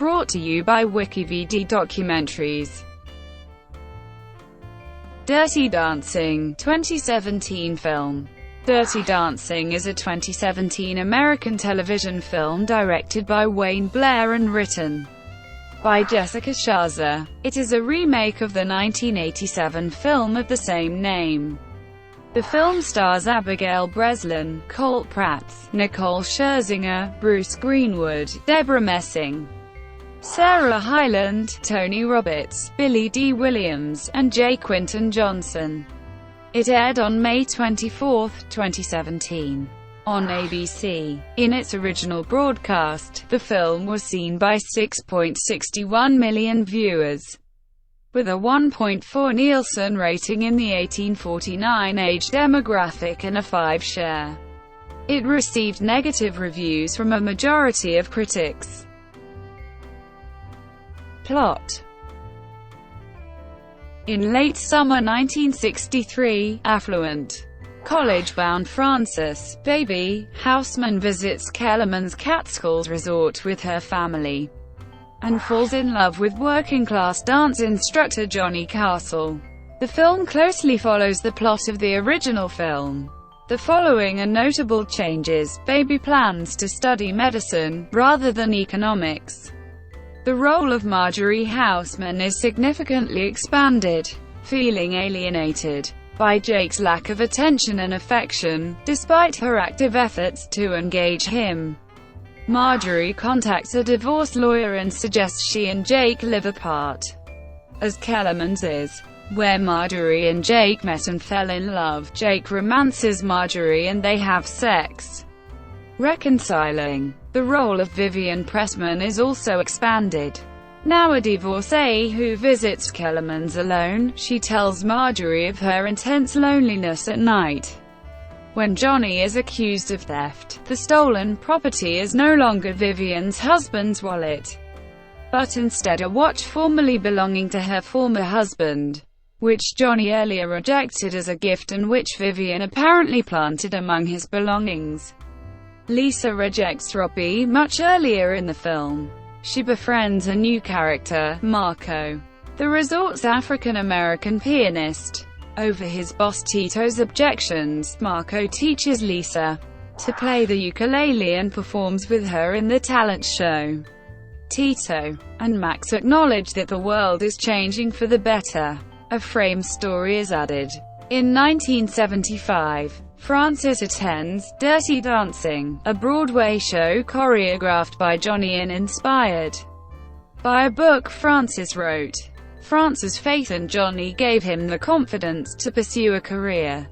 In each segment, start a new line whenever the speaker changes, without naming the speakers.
Brought to you by WikiVidi Documentaries. Dirty Dancing 2017 film. Dirty Dancing is a 2017 American television film directed by Wayne Blair and written by Jessica Sharzer. It is a remake of the 1987 film of the same name. The film stars Abigail Breslin, Colt Pratt, Nicole Scherzinger, Bruce Greenwood, Deborah Messing, Sarah Hyland, Tony Roberts, Billy D. Williams, and J. Quinton Johnson. It aired on May 24, 2017, on ABC. In its original broadcast, the film was seen by 6.61 million viewers, with a 1.4 Nielsen rating in the 18-49 age demographic and a 5 share. It received negative reviews from a majority of critics. Plot. In late summer 1963, affluent, college-bound Frances "Baby" Houseman visits Kellerman's Catskills resort with her family, and falls in love with working-class dance instructor Johnny Castle. The film closely follows the plot of the original film. The following are notable changes: Baby plans to study medicine, rather than economics. The role of Marjorie Houseman is significantly expanded. Feeling alienated by Jake's lack of attention and affection, despite her active efforts to engage him, Marjorie contacts a divorce lawyer and suggests she and Jake live apart, as Kellerman's is where Marjorie and Jake met and fell in love. Jake romances Marjorie and they have sex, reconciling. The role of Vivian Pressman is also expanded. Now a divorcee who visits Kellerman's alone, she tells Marjorie of her intense loneliness at night. When Johnny is accused of theft, the stolen property is no longer Vivian's husband's wallet, but instead a watch formerly belonging to her former husband, which Johnny earlier rejected as a gift and which Vivian apparently planted among his belongings. Lisa rejects Robbie much earlier in the film. She befriends a new character, Marco, the resort's African-American pianist. Over his boss Tito's objections, Marco teaches Lisa to play the ukulele and performs with her in the talent show. Tito and Max acknowledge that the world is changing for the better. A frame story is added. In 1975, Frances attends Dirty Dancing, a Broadway show choreographed by Johnny and inspired by a book Frances wrote. Frances' faith in Johnny gave him the confidence to pursue a career.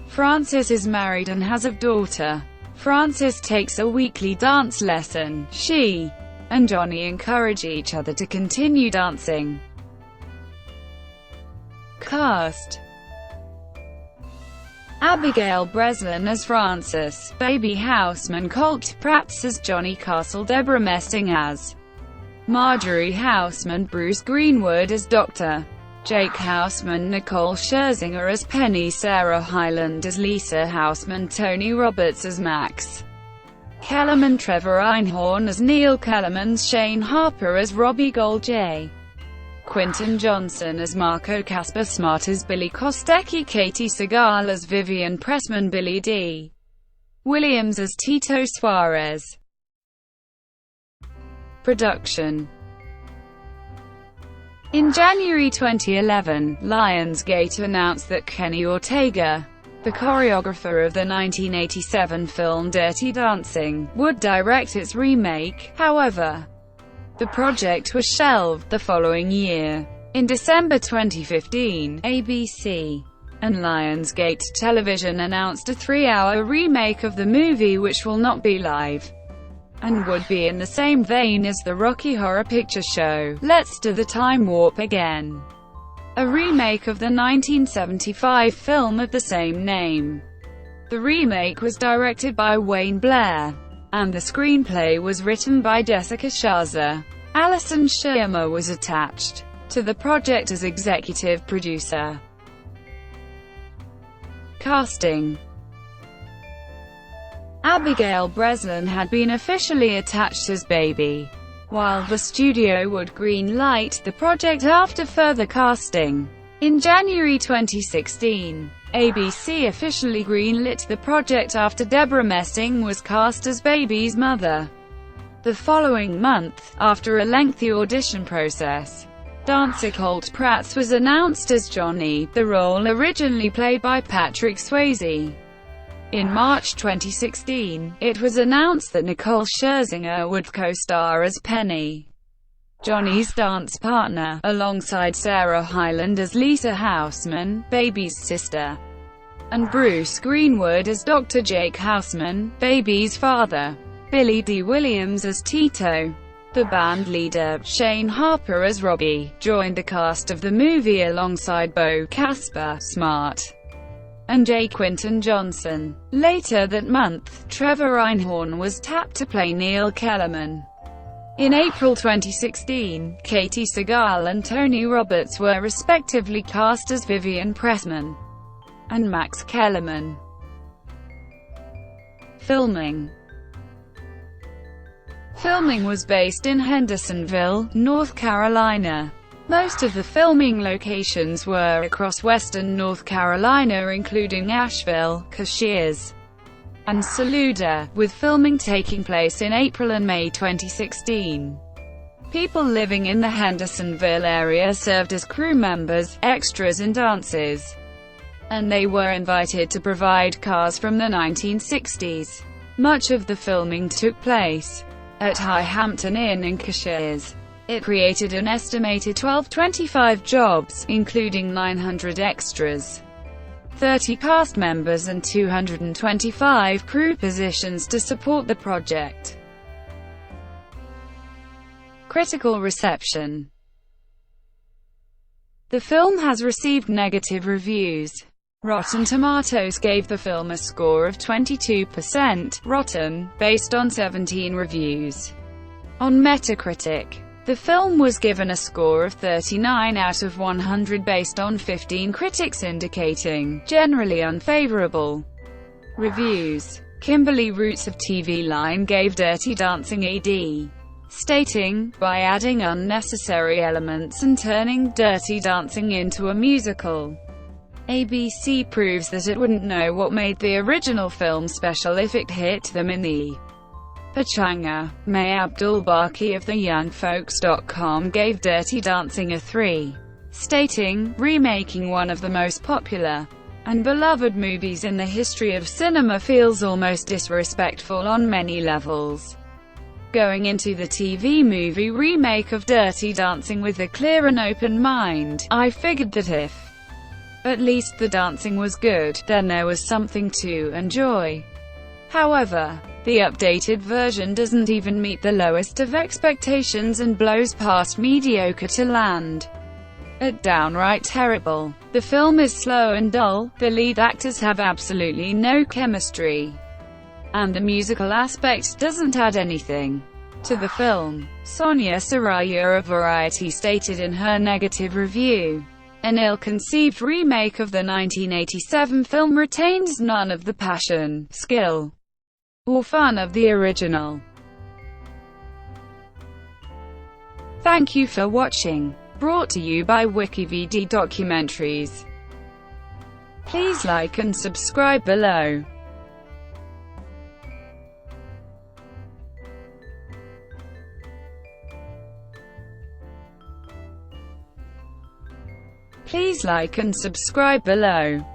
Frances is married and has a daughter. Frances takes a weekly dance lesson. She and Johnny encourage each other to continue dancing. Cast: Abigail Breslin as Frances, Baby Houseman, Colt Pratt as Johnny Castle, Deborah Messing as Marjorie Houseman, Bruce Greenwood as Dr. Jake Houseman, Nicole Scherzinger as Penny, Sarah Hyland as Lisa Houseman, Tony Roberts as Max Kellerman, Trevor Einhorn as Neil Kellerman, Shane Harper as Robbie Gold, J. Quinton Johnson as Marco, Casper Smart as Billy Kostecki, Katie Segal as Vivian Pressman, Billy D. Williams as Tito Suarez. Production. In January 2011, Lionsgate announced that Kenny Ortega, the choreographer of the 1987 film Dirty Dancing, would direct its remake. However, the project was shelved the following year. In December 2015, ABC and Lionsgate Television announced a 3-hour remake of the movie which will not be live, and would be in the same vein as the Rocky Horror Picture Show, Let's Do the Time Warp Again, a remake of the 1975 film of the same name. The remake was directed by Wayne Blair, and the screenplay was written by Jessica Sharzer. Alison Schirmer was attached to the project as executive producer. Casting. Abigail Breslin had been officially attached as Baby while the studio would green-light the project after further casting. In January 2016, ABC officially greenlit the project after Deborah Messing was cast as Baby's mother. The following month, after a lengthy audition process, dancer Colt Pratt was announced as Johnny, the role originally played by Patrick Swayze. In March 2016, it was announced that Nicole Scherzinger would co-star as Penny, Johnny's dance partner, alongside Sarah Hyland as Lisa Houseman, Baby's sister, and Bruce Greenwood as Dr. Jake Houseman, Baby's father. Billy D. Williams as Tito. The band leader, Shane Harper as Robbie, joined the cast of the movie alongside Bo Casper, Smart, and J. Quinton Johnson. Later that month, Trevor Einhorn was tapped to play Neil Kellerman. In April 2016, Katie Sagal and Tony Roberts were respectively cast as Vivian Pressman and Max Kellerman. Filming was based in Hendersonville, North Carolina. Most of the filming locations were across western North Carolina, including Asheville, Cashiers, and Saluda, with filming taking place in April and May 2016. People living in the Hendersonville area served as crew members, extras and dancers, and they were invited to provide cars from the 1960s. Much of the filming took place at High Hampton Inn in Cashiers. It created an estimated 1,225 jobs, including 900 extras, 30 cast members and 225 crew positions to support the project. Critical reception. The film has received negative reviews. Rotten Tomatoes gave the film a score of 22%, rotten, based on 17 reviews. On Metacritic, the film was given a score of 39 out of 100 based on 15 critics, indicating generally unfavorable reviews. Kimberly Roots of TV Line gave Dirty Dancing a D, stating, "By adding unnecessary elements and turning Dirty Dancing into a musical, ABC proves that it wouldn't know what made the original film special if it hit them in the pachanga." May Abdul-Baki of theyoungfolks.com gave Dirty Dancing a 3, stating, "Remaking one of the most popular and beloved movies in the history of cinema feels almost disrespectful on many levels. Going into the TV movie remake of Dirty Dancing with a clear and open mind, I figured that if at least the dancing was good, then there was something to enjoy. However, the updated version doesn't even meet the lowest of expectations and blows past mediocre to land at downright terrible. The film is slow and dull, the lead actors have absolutely no chemistry, and the musical aspect doesn't add anything to the film." Sonia Saraya of Variety stated in her negative review, "An ill-conceived remake of the 1987 film retains none of the passion, skill, or fun of the original." Thank you for watching. Brought to you by WikiVidi Documentaries. Please like and subscribe below. Please like and subscribe below.